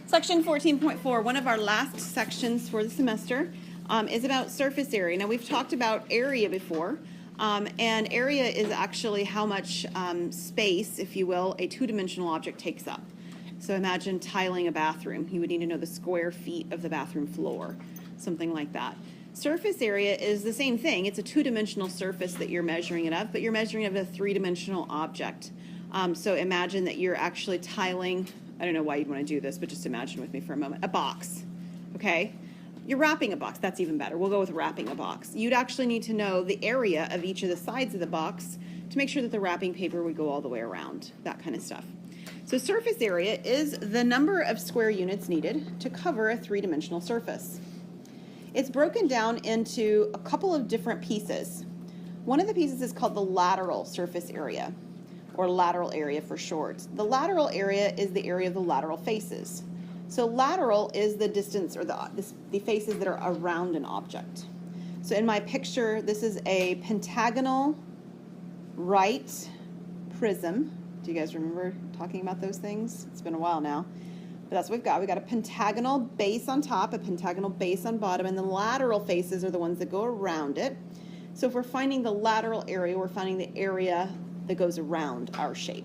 Section 14.4, one of our last sections for the semester, is about surface area. Now, we've talked about area before, and area is actually how much space, if you will, a two-dimensional object takes up. So imagine tiling a bathroom. You would need to know the square feet of the bathroom floor, something like that. Surface area is the same thing. It's a two-dimensional surface that you're measuring it of, but you're measuring it of a three-dimensional object. So imagine that you're actually tiling, I don't know why you'd want to do this, but just imagine with me for a moment, a box, okay? You're wrapping a box. That's even better. We'll go with wrapping a box. You'd actually need to know the area of each of the sides of the box to make sure that the wrapping paper would go all the way around, that kind of stuff. So surface area is the number of square units needed to cover a three-dimensional surface. It's broken down into a couple of different pieces. One of the pieces is called the lateral surface area, or lateral area for short. The lateral area is the area of the lateral faces. So lateral is the distance or the faces that are around an object. So in my picture, this is a pentagonal right prism. Do you guys remember talking about those things? It's been a while now. But that's what we've got. We've got a pentagonal base on top, a pentagonal base on bottom, and the lateral faces are the ones that go around it. So if we're finding the lateral area, we're finding the area that goes around our shape.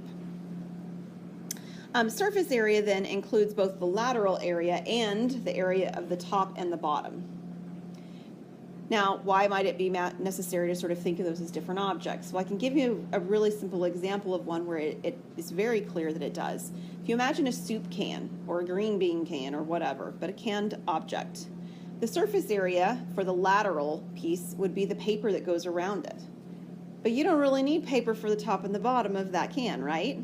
Surface area then includes both the lateral area and the area of the top and the bottom. Now, why might it be necessary to sort of think of those as different objects? Well, I can give you a really simple example of one where it is very clear that it does. If you imagine a soup can or a green bean can or whatever, but a canned object, the surface area for the lateral piece would be the paper that goes around it. But you don't really need paper for the top and the bottom of that can, right?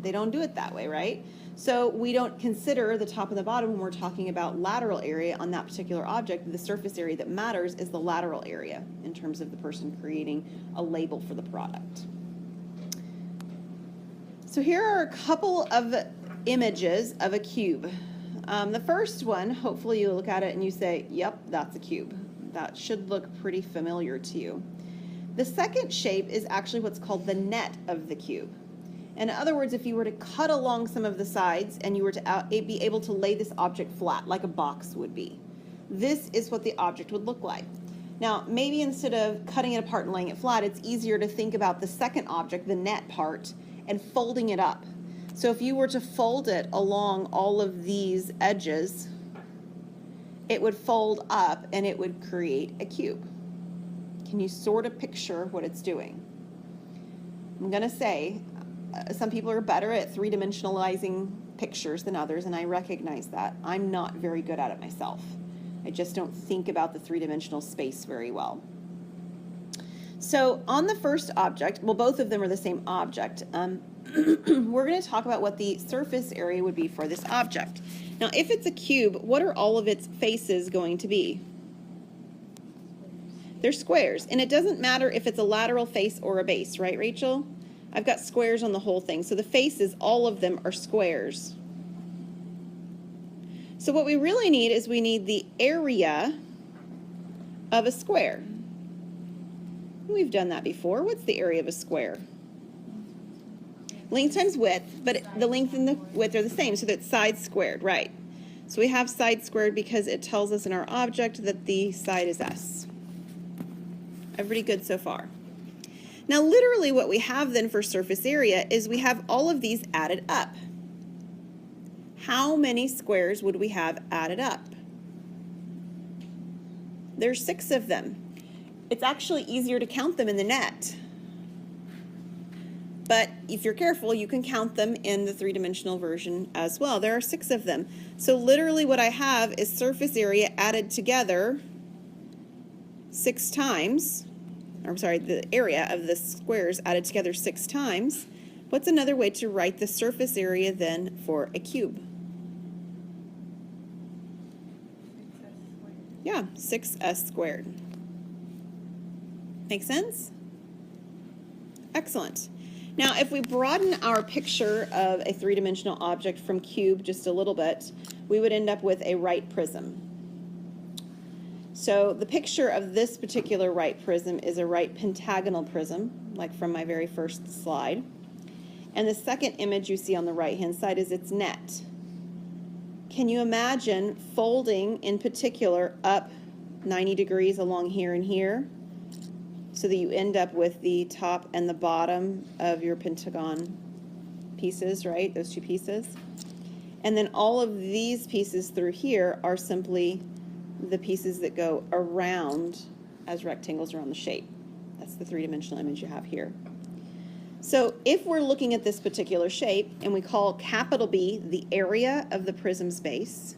They don't do it that way, right? So we don't consider the top and the bottom when we're talking about lateral area on that particular object. The surface area that matters is the lateral area in terms of the person creating a label for the product. So here are a couple of images of a cube. The first one, hopefully you look at it and you say, yep, that's a cube. That should look pretty familiar to you. The second shape is actually what's called the net of the cube. In other words, if you were to cut along some of the sides and you were to be able to lay this object flat, like a box would be, this is what the object would look like. Now, maybe instead of cutting it apart and laying it flat, it's easier to think about the second object, the net part, and folding it up. So if you were to fold it along all of these edges, it would fold up and it would create a cube. Can you sort of picture what it's doing? I'm going to say some people are better at three-dimensionalizing pictures than others, and I recognize that. I'm not very good at it myself. I just don't think about the three-dimensional space very well. So on the first object, well, both of them are the same object. We're going to talk about what the surface area would be for this object. Now, if it's a cube, what are all of its faces going to be? They're squares, and it doesn't matter if it's a lateral face or a base, right, Rachel? I've got squares on the whole thing. So the faces, all of them are squares. So what we really need is we need the area of a square. We've done that before. What's the area of a square? Length times width, but the length and the width are the same, so that's side squared, right? So we have side squared because it tells us in our object that the side is S. Everybody good so far? Now, literally what we have then for surface area is we have all of these added up. How many squares would we have added up? There's 6 of them. It's actually easier to count them in the net. But if you're careful, you can count them in the three-dimensional version as well. There are 6 of them. So literally what I have is surface area added together 6 times. I'm sorry, the area of the squares added together 6 times. What's another way to write the surface area then for a cube? Yeah, 6s squared. Make sense? Excellent. Now, if we broaden our picture of a three-dimensional object from cube just a little bit, we would end up with a right prism. So the picture of this particular right prism is a right pentagonal prism, like from my very first slide. And the second image you see on the right-hand side is its net. can you imagine folding in particular up 90 degrees along here and here so that you end up with the top and the bottom of your pentagon pieces, right? Those two pieces. And then all of these pieces through here are simply the pieces that go around as rectangles around the shape. That's the three-dimensional image you have here. So if we're looking at this particular shape and we call capital B the area of the prism's base,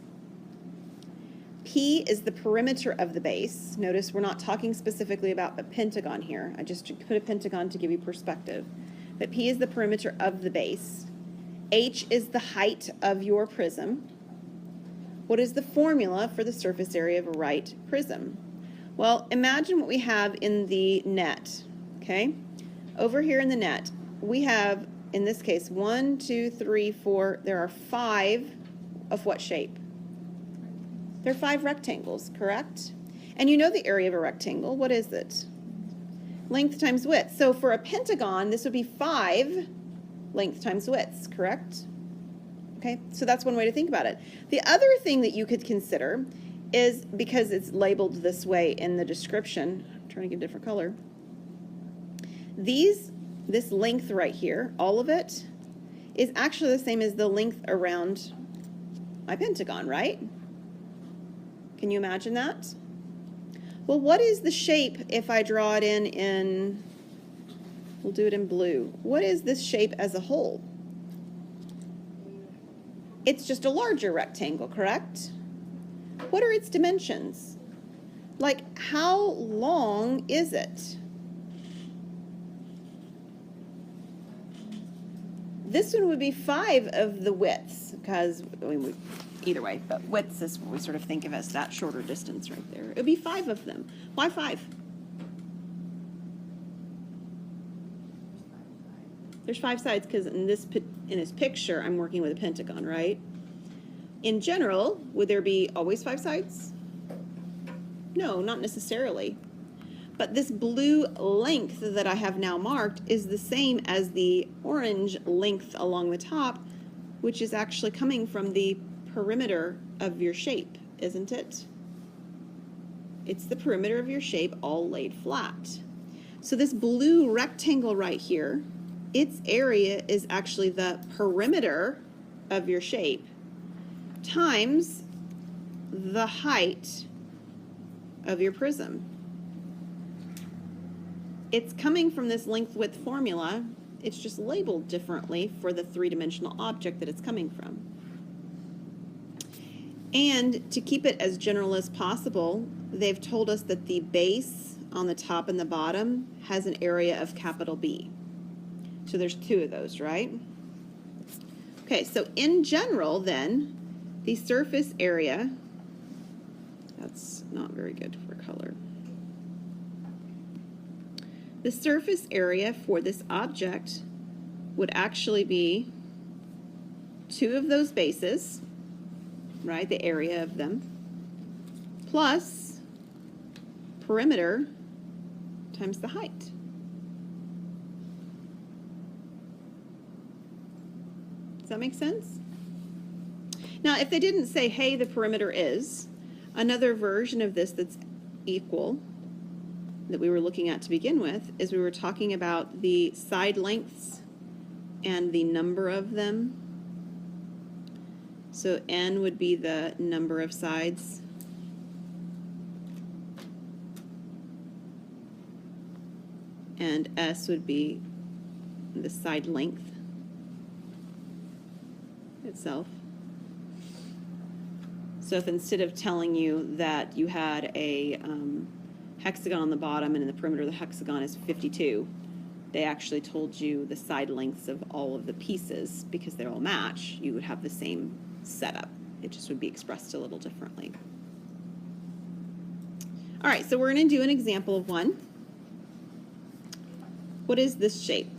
P is the perimeter of the base. Notice we're not talking specifically about a pentagon here. I just put a pentagon to give you perspective. But P is the perimeter of the base. H is the height of your prism. What is the formula for the surface area of a right prism? Well, imagine what we have in the net, okay? Over here in the net, we have, in this case, 1, 2, 3, 4, there are 5 of what shape? There are 5 rectangles, correct? And you know the area of a rectangle. What is it? Length times width. So for a pentagon, this would be 5 length times width, correct? Okay, so that's one way to think about it. The other thing that you could consider is, because it's labeled this way in the description, I'm trying to get a different color, this length right here, all of it, is actually the same as the length around my pentagon, right? Can you imagine that? Well, what is the shape if I draw it in, we'll do it in blue. What is this shape as a whole? It's just a larger rectangle, correct? What are its dimensions? Like, how long is it? This one would be 5 of the widths, because, I mean, either way, but widths is what we sort of think of as that shorter distance right there. It would be 5 of them. Why 5? There's 5 sides because in this picture, I'm working with a pentagon, right? In general, would there be always 5 sides? No, not necessarily. But this blue length that I have now marked is the same as the orange length along the top, which is actually coming from the perimeter of your shape, isn't it? It's the perimeter of your shape all laid flat. So this blue rectangle right here, its area is actually the perimeter of your shape times the height of your prism. It's coming from this length-width formula. It's just labeled differently for the three-dimensional object that it's coming from. And to keep it as general as possible, they've told us that the base on the top and the bottom has an area of capital B. So there's 2 of those, right? Okay, so in general then, the surface area, that's not very good for color. The surface area for this object would actually be 2 of those bases, right, the area of them, plus perimeter times the height. Does that make sense? Now, if they didn't say, hey, the perimeter is, another version of this that's equal that we were looking at to begin with is we were talking about the side lengths and the number of them. So n would be the number of sides. And s would be the side length itself. So if instead of telling you that you had a hexagon on the bottom and in the perimeter of the hexagon is 52, they actually told you the side lengths of all of the pieces, because they all match, you would have the same setup. It just would be expressed a little differently. All right, so we're going to do an example of one. What is this shape?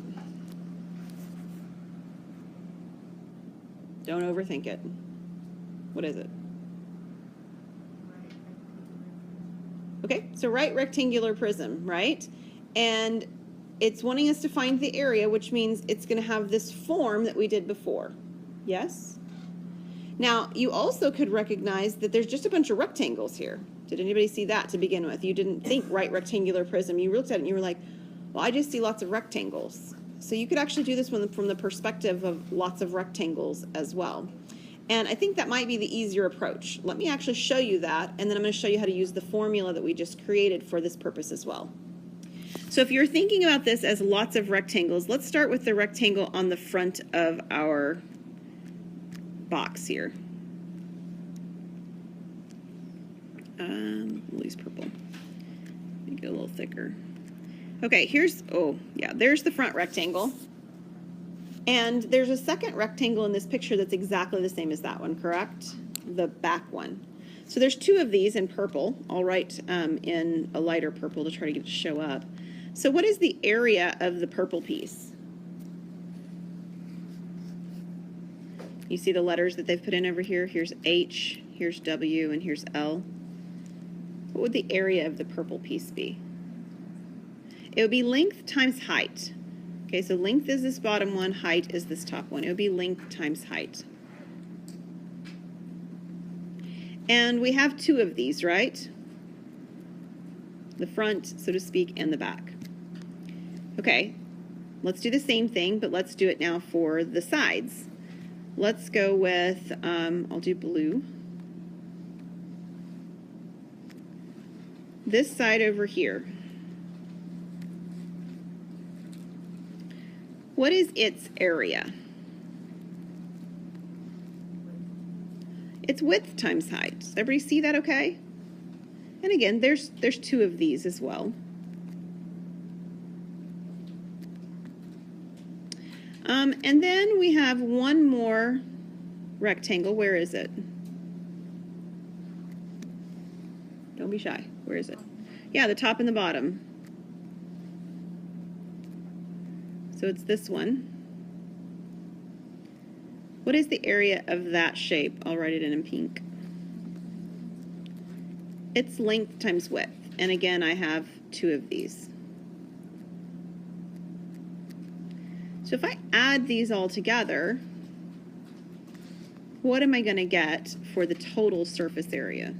Don't overthink it. What is it? Okay, so right rectangular prism, right? And it's wanting us to find the area, which means it's going to have this form that we did before. Yes? Now, you also could recognize that there's just a bunch of rectangles here. Did anybody see that to begin with? You didn't think right rectangular prism. You looked at it and you were like, well, I just see lots of rectangles. So you could actually do this from the perspective of lots of rectangles as well. And I think that might be the easier approach. Let me actually show you that, and then I'm going to show you how to use the formula that we just created for this purpose as well. So if you're thinking about this as lots of rectangles, let's start with the rectangle on the front of our box here. We'll use purple. Make it a little thicker. Okay, there's the front rectangle. And there's a second rectangle in this picture that's exactly the same as that one, correct? The back one. So there's two of these in purple. I'll write in a lighter purple to try to get it to show up. So what is the area of the purple piece? You see the letters that they've put in over here? Here's H, here's W, and here's L. What would the area of the purple piece be? It would be length times height. Okay, so length is this bottom one, height is this top one. It would be length times height. And we have two of these, right? The front, so to speak, and the back. Okay, let's do the same thing, but let's do it now for the sides. Let's go with, I'll do blue. This side over here. What is its area? It's width times height. Does everybody see that okay? And again, there's two of these as well. And then we have one more rectangle. Where is it? Don't be shy. Where is it? Yeah, the top and the bottom. So it's this one. What is the area of that shape? I'll write it in pink. It's length times width. And again, I have two of these. So if I add these all together, what am I going to get for the total surface area?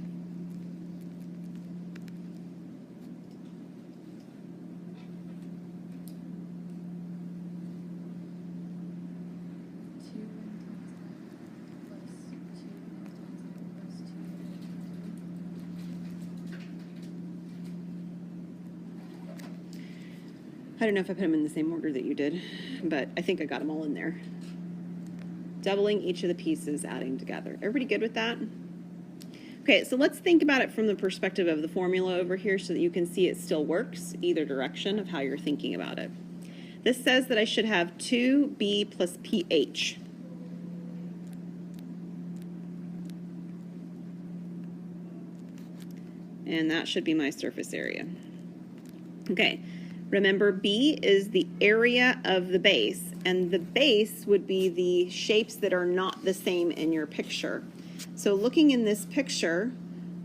I don't know if I put them in the same order that you did, but I think I got them all in there. Doubling each of the pieces, adding together. Everybody good with that? Okay, so let's think about it from the perspective of the formula over here so that you can see it still works either direction of how you're thinking about it. This says that I should have 2b plus pH. And that should be my surface area. Okay. Remember, B is the area of the base, and the base would be the shapes that are not the same in your picture. So looking in this picture,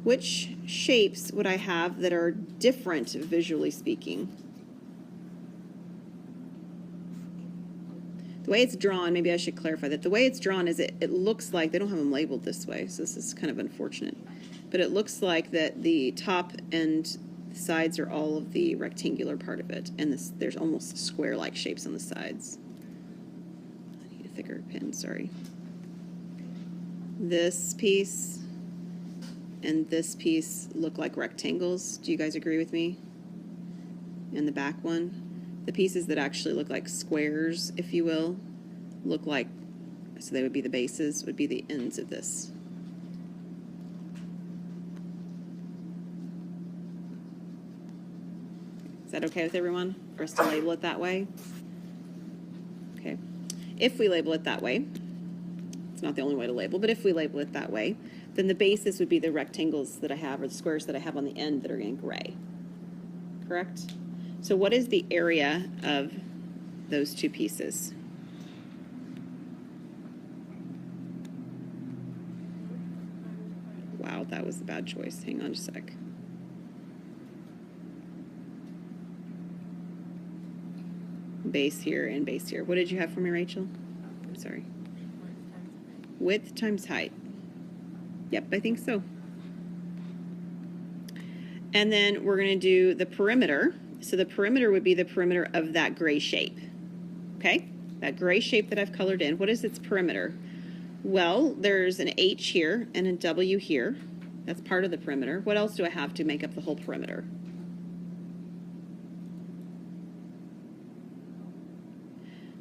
which shapes would I have that are different visually speaking? The way it's drawn, maybe I should clarify that. The way it's drawn is it looks like, they don't have them labeled this way, so this is kind of unfortunate, but it looks like that the top and sides are all of the rectangular part of it, and there's almost square-like shapes on the sides. I need a thicker pen, sorry. This piece and this piece look like rectangles. Do you guys agree with me? And the back one, the pieces that actually look like squares, if you will, look like, so they would be the bases, would be the ends of this. Is that okay with everyone for us to label it that way? Okay. If we label it that way, it's not the only way to label, but if we label it that way, then the basis would be the rectangles that I have or the squares that I have on the end that are in gray. Correct? So what is the area of those two pieces? Wow, that was a bad choice. Hang on a sec. Base here and base here. What did you have for me, Rachel? I'm sorry. Width times height. Yep, I think so. And then we're going to do the perimeter. So the perimeter would be the perimeter of that gray shape. Okay? That gray shape that I've colored in. What is its perimeter? Well, there's an H here and a W here. That's part of the perimeter. What else do I have to make up the whole perimeter?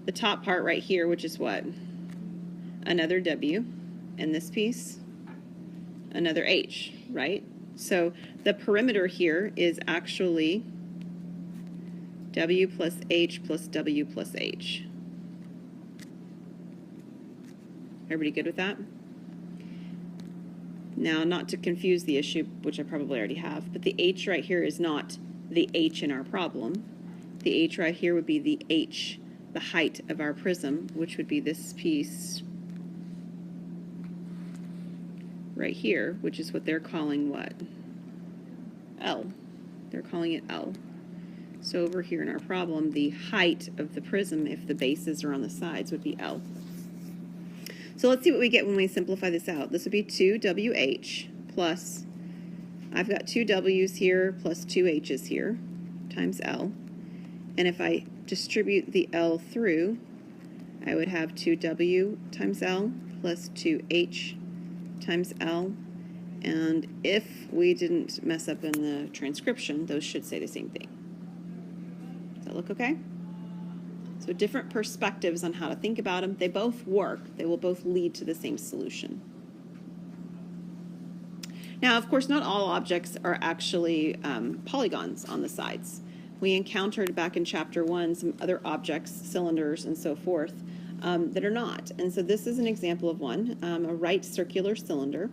The top part right here, which is what? Another W. And this piece, another H, right? So the perimeter here is actually W plus H plus W plus H. Everybody good with that? Now, not to confuse the issue, which I probably already have, but the H right here is not the H in our problem. The H right here would be the H, the height of our prism, which would be this piece right here, which is what they're calling what? L. They're calling it L. So over here in our problem, the height of the prism, if the bases are on the sides, would be L. So let's see what we get when we simplify this out. This would be 2WH plus, I've got 2 W's here plus 2 H's here, times L. And if I distribute the L through, I would have 2W times L plus 2H times L. And if we didn't mess up in the transcription, those should say the same thing. Does that look okay? So different perspectives on how to think about them. They both work. They will both lead to the same solution. Now, of course, not all objects are actually polygons on the sides. We encountered back in chapter 1 some other objects, cylinders and so forth, that are not. And so this is an example of one, a right circular cylinder.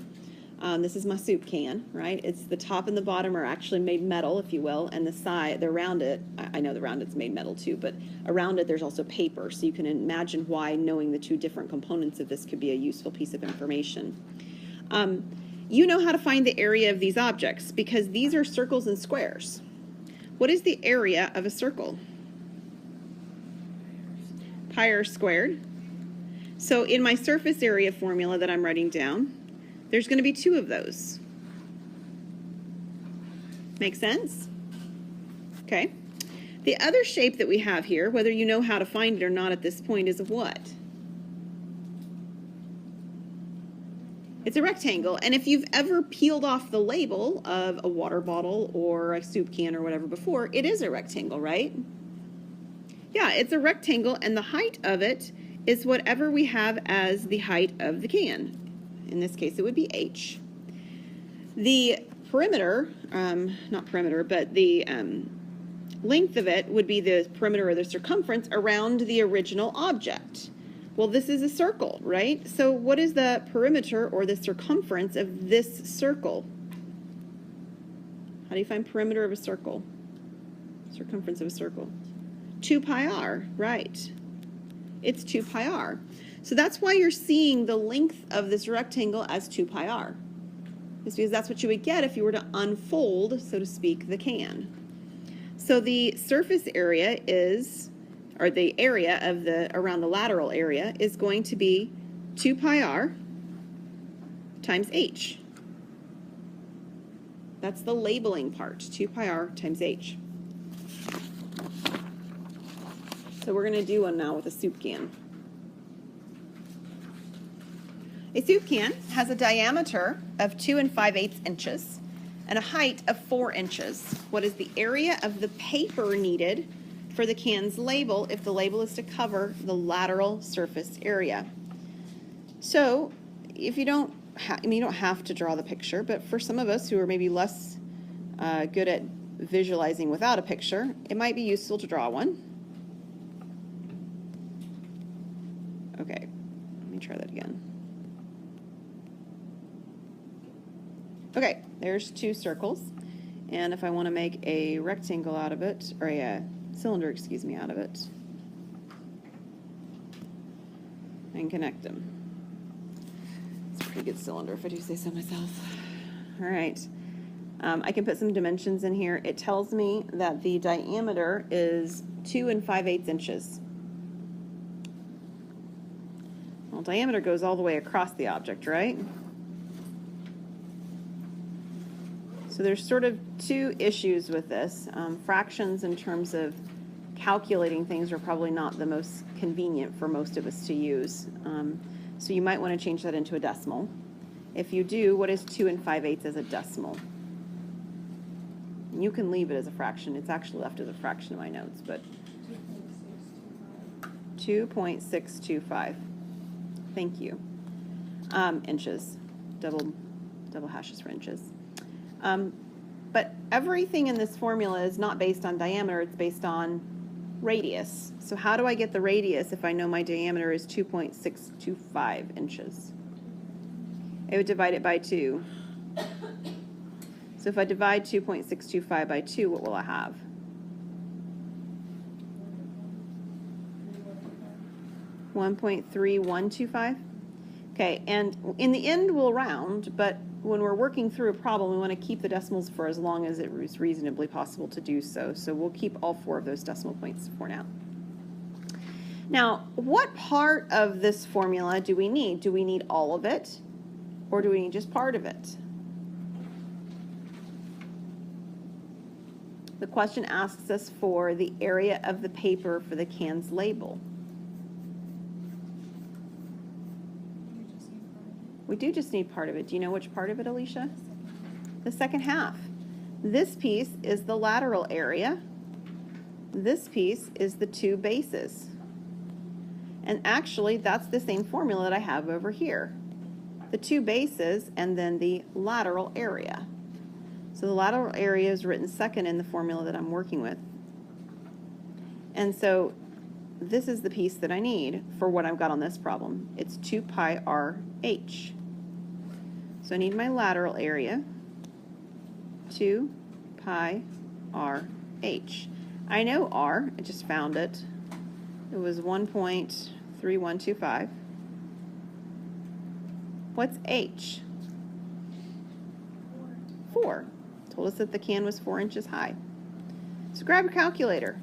This is my soup can, right? It's the top and the bottom are actually made metal, if you will, and the side, around it, I know the round it's made metal too, but around it there's also paper, so you can imagine why knowing the two different components of this could be a useful piece of information. You know how to find the area of these objects because these are circles and squares. What is the area of a circle? Pi r squared. So in my surface area formula that I'm writing down, there's going to be 2 of those. Make sense? Okay. The other shape that we have here, whether you know how to find it or not at this point, is a what? It's a rectangle. And if you've ever peeled off the label of a water bottle or a soup can or whatever before, it is a rectangle, right? Yeah, it's a rectangle, and the height of it is whatever we have as the height of the can. In this case, it would be H. The perimeter, not perimeter, but the length of it would be the perimeter or the circumference around the original object. Well, this is a circle, right? So what is the perimeter or the circumference of this circle? How do you find perimeter of a circle? Circumference of a circle. 2 pi r, right. It's 2 pi r. So that's why you're seeing the length of this rectangle as 2 pi r. It's because that's what you would get if you were to unfold, so to speak, the can. So the surface area is, or the area of the, around the lateral area is going to be 2 pi r times h. That's the labeling part, 2 pi r times h. So we're going to do one now with a soup can. A soup can has a diameter of 2 5/8 inches and a height of 4 inches. What is the area of the paper needed for the can's label if the label is to cover the lateral surface area? So if you don't, you don't have to draw the picture, but for some of us who are maybe less good at visualizing without a picture, it might be useful to draw one. Okay, let me try that again. Okay, there's 2 circles, and if I want to make a rectangle out of it, or a cylinder, excuse me, out of it, I can connect them. It's a pretty good cylinder if I do say so myself. All right, I can put some dimensions in here. It tells me that the diameter is 2 5/8 inches. Well, diameter goes all the way across the object, right? So there's sort of two issues with this. Fractions in terms of calculating things are probably not the most convenient for most of us to use. So you might want to change that into a decimal. If you do, what is 2 5/8 as a decimal? You can leave it as a fraction. It's actually left as a fraction in my notes, but 2.625. Thank you. Inches. Double hashes for inches. But everything in this formula is not based on diameter, it's based on radius. So how do I get the radius if I know my diameter is 2.625 inches? I would divide it by 2. So if I divide 2.625 by 2, what will I have? 1.3125? Okay, and in the end we'll round, but when we're working through a problem, we want to keep the decimals for as long as it is reasonably possible to do so. So we'll keep all 4 of those decimal points for now. Now, what part of this formula do we need? Do we need all of it, or do we need just part of it? The question asks us for the area of the paper for the can's label. We do just need part of it. Do you know which part of it, Alicia? The second half. This piece is the lateral area. This piece is the 2 bases. And actually, that's the same formula that I have over here. The 2 bases and then the lateral area. So the lateral area is written second in the formula that I'm working with. And so this is the piece that I need for what I've got on this problem. It's 2 pi r h. So I need my lateral area, 2 pi r h. I know r, I just found it. It was 1.3125. What's h? 4. Told us that the can was 4 inches high. So grab your calculator.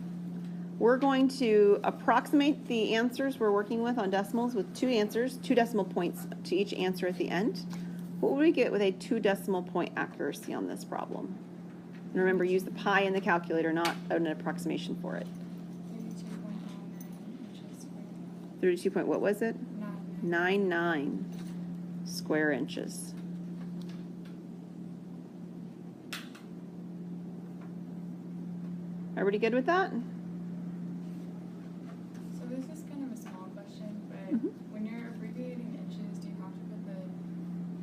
We're going to approximate the answers we're working with on decimals with 2 answers, 2 decimal points to each answer at the end. What would we get with a 2 decimal point accuracy on this problem? And remember, use the pi in the calculator, not an approximation for it. 32 point, what was it? 99 square inches. Everybody good with that? So this is kind of a small question, but when you're abbreviating inches, do you have to put the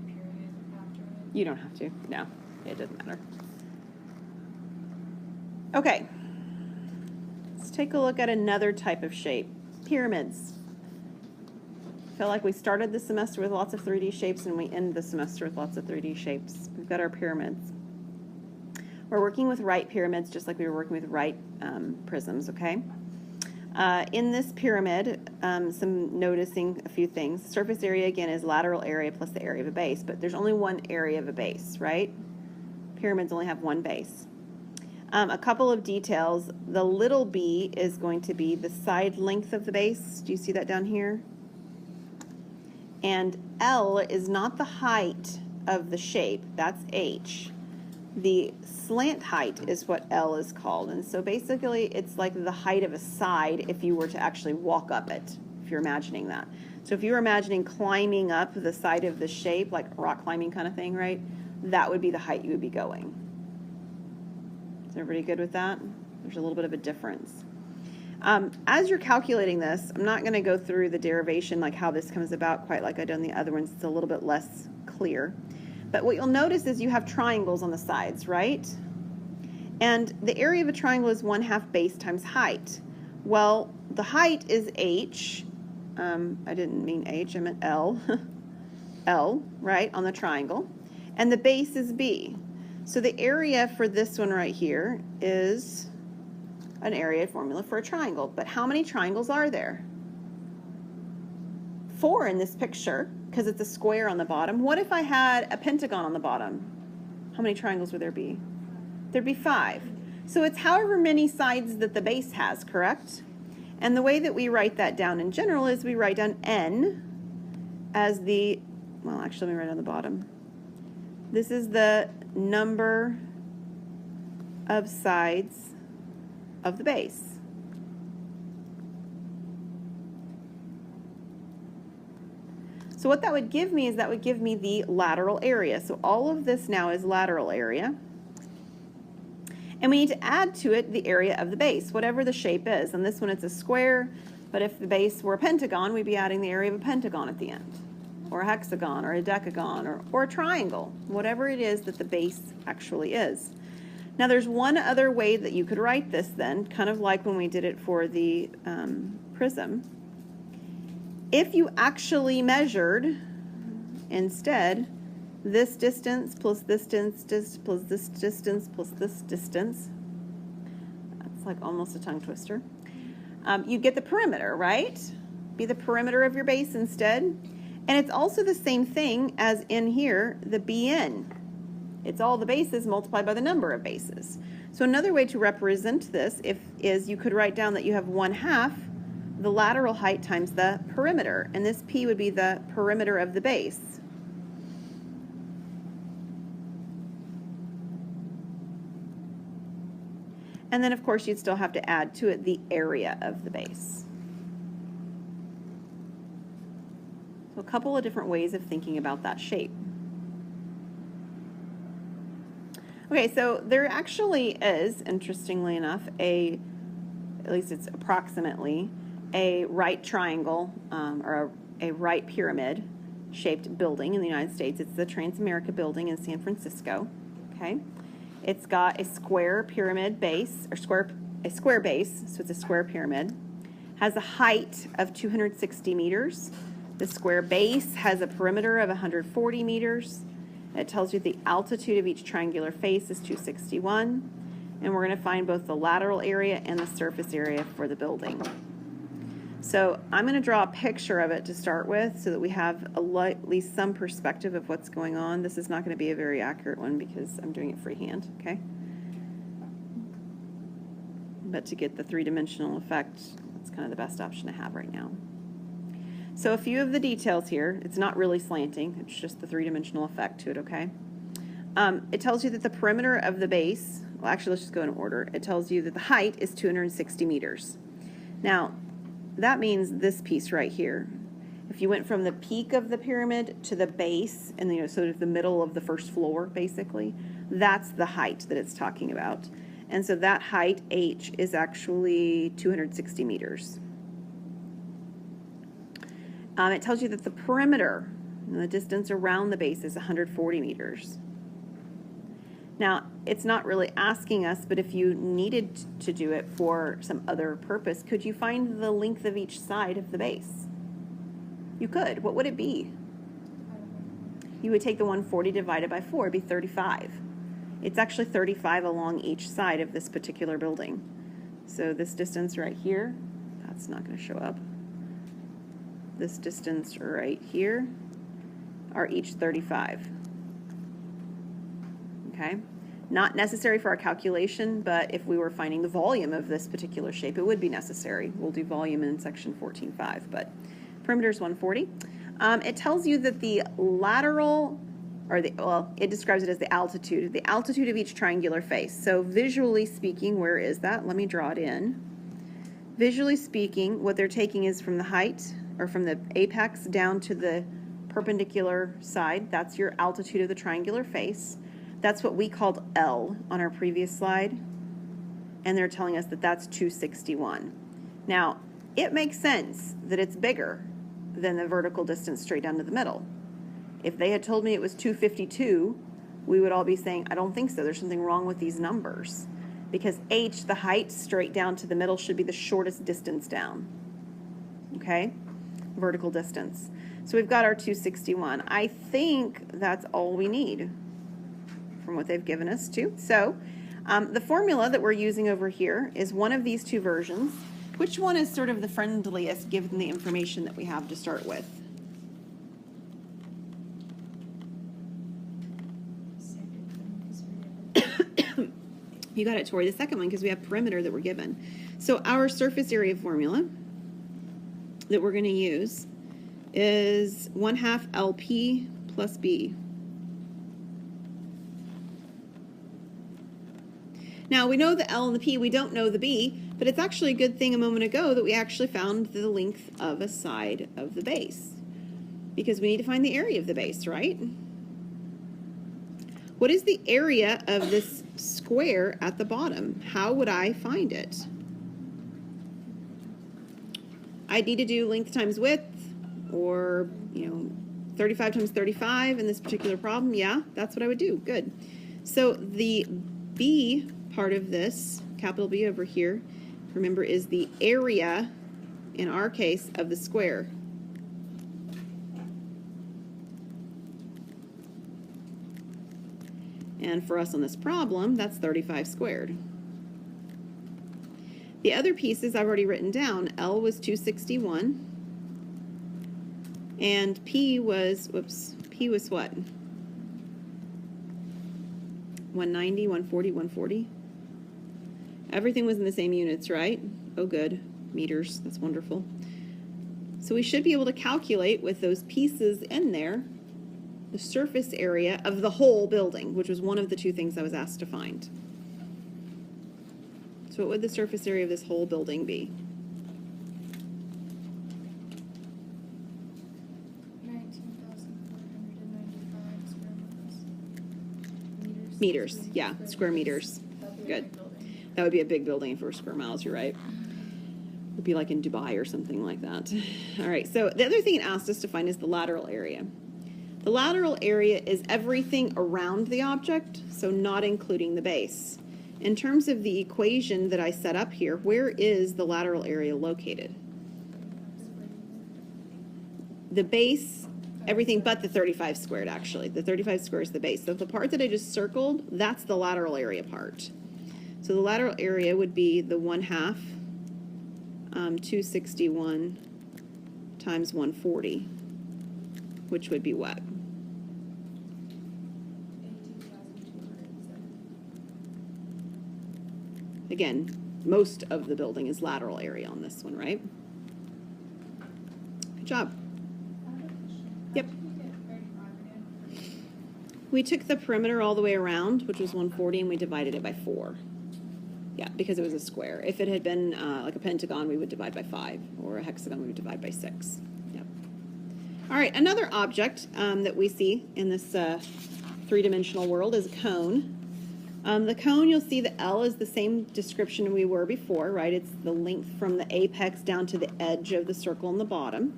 period after it? You don't have to. No, it doesn't matter. Okay. Let's take a look at another type of shape. Pyramids. I feel like we started the semester with lots of 3D shapes and we end the semester with lots of 3D shapes. We've got our pyramids. We're working with right pyramids just like we were working with right prisms, okay? In this pyramid, some noticing a few things. Surface area, again, is lateral area plus the area of a base, but there's only one area of a base, right? Pyramids only have one base. A couple of details. The little b is going to be the side length of the base. Do you see that down here? And L is not the height of the shape. That's H. The slant height is what L is called. And so basically it's like the height of a side if you were to actually walk up it, if you're imagining that. So if you were imagining climbing up the side of the shape, like rock climbing kind of thing, right? That would be the height you would be going. Is everybody good with that? There's a little bit of a difference. As you're calculating this, I'm not going to go through the derivation like how this comes about quite like I done the other ones. It's a little bit less clear. But what you'll notice is you have triangles on the sides, right? And the area of a triangle is 1/2 base times height. Well, the height is H. I didn't mean H, I meant L. L, right, on the triangle. And the base is B. So the area for this one right here is an area formula for a triangle. But how many triangles are there? 4 in this picture, because it's a square on the bottom. What if I had a pentagon on the bottom? How many triangles would there be? There'd be 5. So it's however many sides that the base has, correct? And the way that we write that down in general is we write down N as the, well, actually let me write it on the bottom. This is the number of sides of the base. So what that would give me is that would give me the lateral area. So all of this now is lateral area. And we need to add to it the area of the base, whatever the shape is. And this one it's a square, but if the base were a pentagon, we'd be adding the area of a pentagon at the end, or a hexagon, or a decagon, or a triangle, whatever it is that the base actually is. Now there's one other way that you could write this then, kind of like when we did it for the prism. If you actually measured instead this distance plus this distance plus this distance plus this distance, that's like almost a tongue twister, you get the perimeter, right? Be the perimeter of your base instead. And it's also the same thing as in here, the BN. It's all the bases multiplied by the number of bases. So another way to represent this is you could write down that you have 1/2 the lateral height times the perimeter, and this P would be the perimeter of the base. And then of course you'd still have to add to it the area of the base. So a couple of different ways of thinking about that shape. Okay, so there actually is, interestingly enough, at least it's approximately, a right triangle or a right pyramid shaped building in the United States. It's the Transamerica building in San Francisco. Okay, it's got a square pyramid base, or a square base, so it's a square pyramid. Has a height of 260 meters. The square base has a perimeter of 140 meters. It tells you the altitude of each triangular face is 261, and we're going to find both the lateral area and the surface area for the building. So I'm going to draw a picture of it to start with so that we have at least some perspective of what's going on. This is not going to be a very accurate one because I'm doing it freehand, okay? But to get the three-dimensional effect, that's kind of the best option to have right now. So a few of the details here. It's not really slanting. It's just the three-dimensional effect to it, okay? It tells you that the perimeter of the base, well, actually, let's just go in order. It tells you that the height is 260 meters. Now, that means this piece right here. If you went from the peak of the pyramid to the base, and sort of the middle of the first floor, basically, that's the height that it's talking about. And so that height, H, is actually 260 meters. It tells you that the perimeter, the distance around the base, is 140 meters. Now, it's not really asking us, but if you needed to do it for some other purpose, could you find the length of each side of the base? You could. What would it be? You would take the 140 divided by 4, it'd be 35. It's actually 35 along each side of this particular building. So this distance right here, that's not going to show up. This distance right here are each 35. Okay? Not necessary for our calculation, but if we were finding the volume of this particular shape, it would be necessary. We'll do volume in section 14.5, but perimeter is 140. It tells you that the lateral, it describes it as the altitude of each triangular face. So visually speaking, where is that? Let me draw it in. Visually speaking, what they're taking is from the height, or from the apex down to the perpendicular side. That's your altitude of the triangular face. That's what we called L on our previous slide, and they're telling us that that's 261. Now, it makes sense that it's bigger than the vertical distance straight down to the middle. If they had told me it was 252, we would all be saying, I don't think so. There's something wrong with these numbers. Because H, the height straight down to the middle, should be the shortest distance down. Okay? Vertical distance. So we've got our 261. I think that's all we need from what they've given us too. So the formula that we're using over here is one of these two versions. Which one is sort of the friendliest given the information that we have to start with? You got it, Tori. The second one, because we have perimeter that we're given. So our surface area formula that we're going to use is 1/2 LP plus B. Now, we know the L and the P, we don't know the B, but it's actually a good thing a moment ago that we actually found the length of a side of the base, because we need to find the area of the base, right? What is the area of this square at the bottom? How would I find it? I'd need to do length times width, or, 35 times 35 in this particular problem. Yeah, that's what I would do. Good. So the B part of this, capital B over here, remember, is the area, in our case, of the square. And for us on this problem, that's 35 squared. The other pieces I've already written down. L was 261. And P was, P was what? 190, 140, 140. Everything was in the same units, right? Oh, good. Meters. That's wonderful. So we should be able to calculate with those pieces in there the surface area of the whole building, which was one of the two things I was asked to find. So what would the surface area of this whole building be? 19,495 square miles. Meters, yeah, square meters. Good. That would be a big building for square miles, you're right. It would be like in Dubai or something like that. All right, so the other thing it asked us to find is the lateral area. The lateral area is everything around the object, so not including the base. In terms of the equation that I set up here, where is the lateral area located? The base, everything but the 35 squared, actually. The 35 squared is the base. So the part that I just circled, that's the lateral area part. So the lateral area would be the 1/2, 261 times 140, which would be what? 18,207. Again, most of the building is lateral area on this one, right? Good job. Yep. We took the perimeter all the way around, which was 140, and we divided it by 4. Yeah, because it was a square. If it had been like a pentagon, we would divide by 5, or a hexagon, we would divide by 6. Yep. All right, another object that we see in this three-dimensional world is a cone. The cone, you'll see the L is the same description we were before, right? It's the length from the apex down to the edge of the circle on the bottom.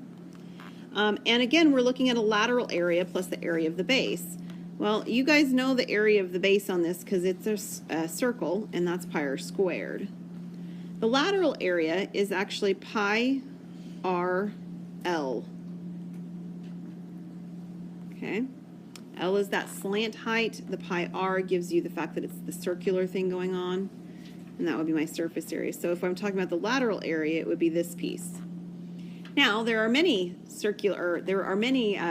And again, we're looking at a lateral area plus the area of the base. Well, you guys know the area of the base on this because it's a circle, and that's pi r squared. The lateral area is actually pi r L. Okay? L is that slant height. The pi r gives you the fact that it's the circular thing going on, and that would be my surface area. So if I'm talking about the lateral area, it would be this piece. Now, there are many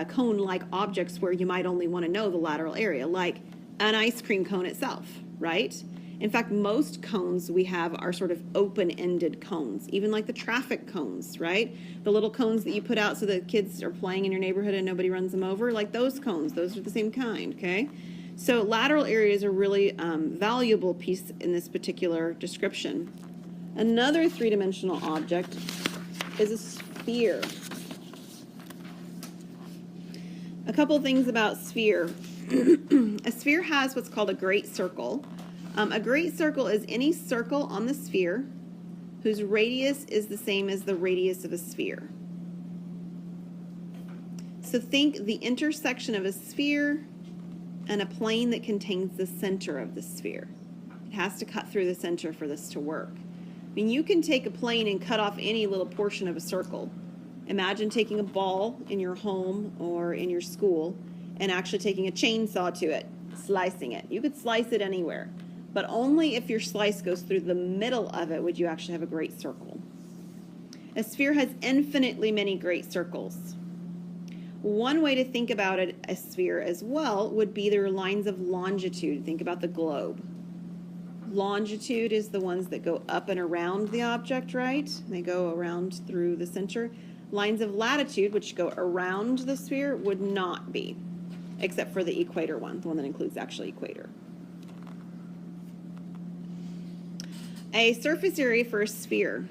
cone-like objects where you might only want to know the lateral area, like an ice cream cone itself, right? In fact, most cones we have are sort of open-ended cones, even like the traffic cones, right? The little cones that you put out so that kids are playing in your neighborhood and nobody runs them over, like those cones, those are the same kind, okay? So lateral area is a really valuable piece in this particular description. Another three-dimensional object is a sphere. A couple things about sphere. A sphere has what's called a great circle. A great circle is any circle on the sphere whose radius is the same as the radius of a sphere. So think the intersection of a sphere and a plane that contains the center of the sphere. It has to cut through the center for this to work. I mean, you can take a plane and cut off any little portion of a circle. Imagine taking a ball in your home or in your school and actually taking a chainsaw to it, slicing it. You could slice it anywhere, but only if your slice goes through the middle of it would you actually have a great circle. A sphere has infinitely many great circles. One way to think about it, a sphere as well, would be their lines of longitude. Think about the globe. Longitude is the ones that go up and around the object, right? They go around through the center. Lines of latitude, which go around the sphere, would not be, except for the equator one, the one that includes actually equator. A surface area for a sphere.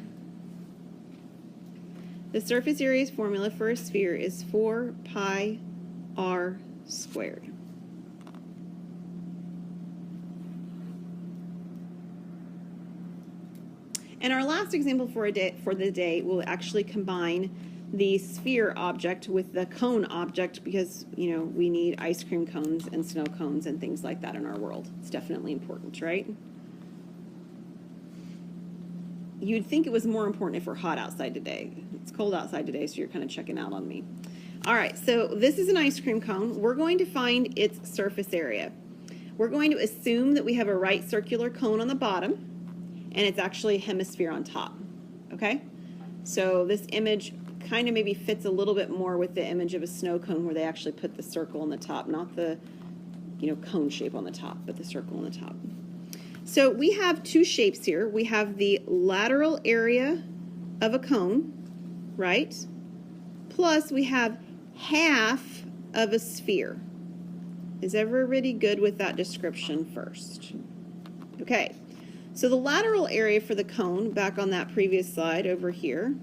The surface area formula for a sphere is 4 pi r squared. And our last example for the day will actually combine the sphere object with the cone object because, you know, we need ice cream cones and snow cones and things like that in our world. It's definitely important, right? You'd think it was more important if we're hot outside today. It's cold outside today, so you're kind of checking out on me. All right, so this is an ice cream cone. We're going to find its surface area. We're going to assume that we have a right circular cone on the bottom, and it's actually a hemisphere on top, okay? So this image kind of maybe fits a little bit more with the image of a snow cone where they actually put the circle on the top, not the, you know, cone shape on the top, but the circle on the top. So we have two shapes here. We have the lateral area of a cone, right? Plus we have half of a sphere. Is everybody good with that description first? Okay. So the lateral area for the cone, back on that previous slide over here,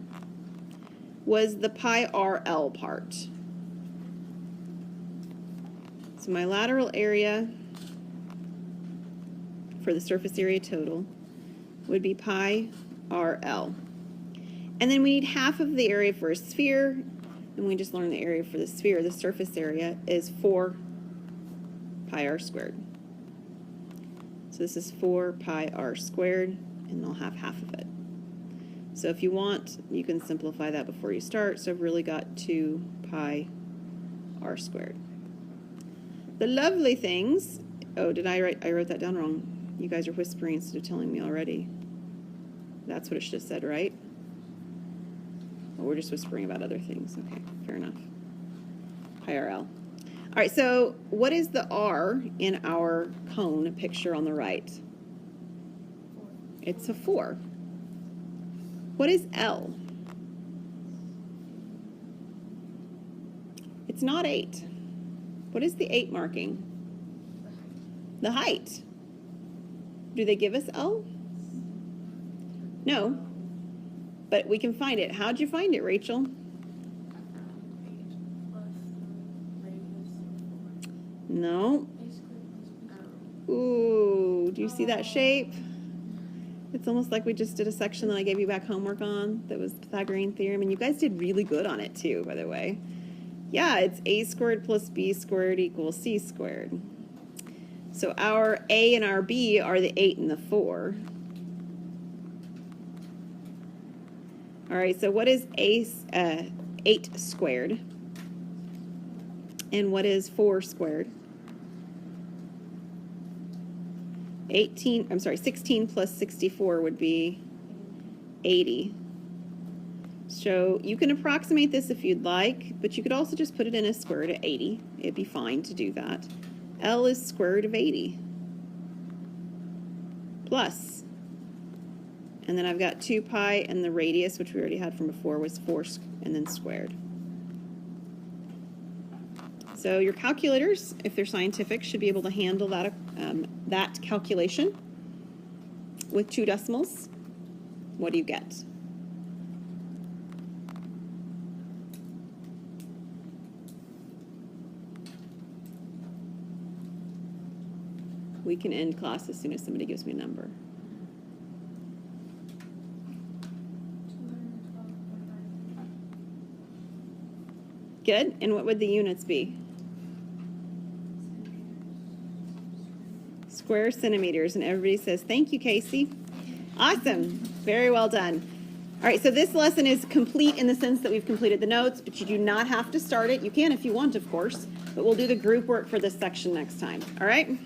was the pi RL part. So my lateral area for the surface area total would be pi RL. And then we need half of the area for a sphere, and we just learned the area for the sphere, the surface area, is 4 pi r squared. So this is 4 pi r squared, and I'll have half of it. So if you want, you can simplify that before you start. So I've really got 2 pi r squared. The lovely things, oh, I wrote that down wrong. You guys are whispering instead of telling me already. That's what it should have said, right? Oh, we're just whispering about other things. Okay, fair enough. Pi RL. All right, so what is the R in our cone picture on the right? It's a 4. What is L? It's not 8. What is the 8 marking? The height. Do they give us L? No, but we can find it. How'd you find it, Rachel? No. Ooh, do you see that shape? It's almost like we just did a section that I gave you back homework on that was Pythagorean theorem, and you guys did really good on it too, by the way. Yeah, it's a squared plus b squared equals c squared. So our a and our b are the 8 and the 4. All right, so what is 8 squared? And what is 4 squared? 16 plus 64 would be 80. So you can approximate this if you'd like, but you could also just put it in a square root of 80. It'd be fine to do that. L is square root of 80. Plus. And then I've got 2 pi, and the radius, which we already had from before, was 4 and then squared. So your calculators, if they're scientific, should be able to handle that, that calculation with 2 decimals. What do you get? We can end class as soon as somebody gives me a number. Good. And what would the units be? Square centimeters. And everybody says, thank you, Casey. Awesome. Very well done. All right, so this lesson is complete in the sense that we've completed the notes, but you do not have to start it. You can if you want, of course, but we'll do the group work for this section next time. All right?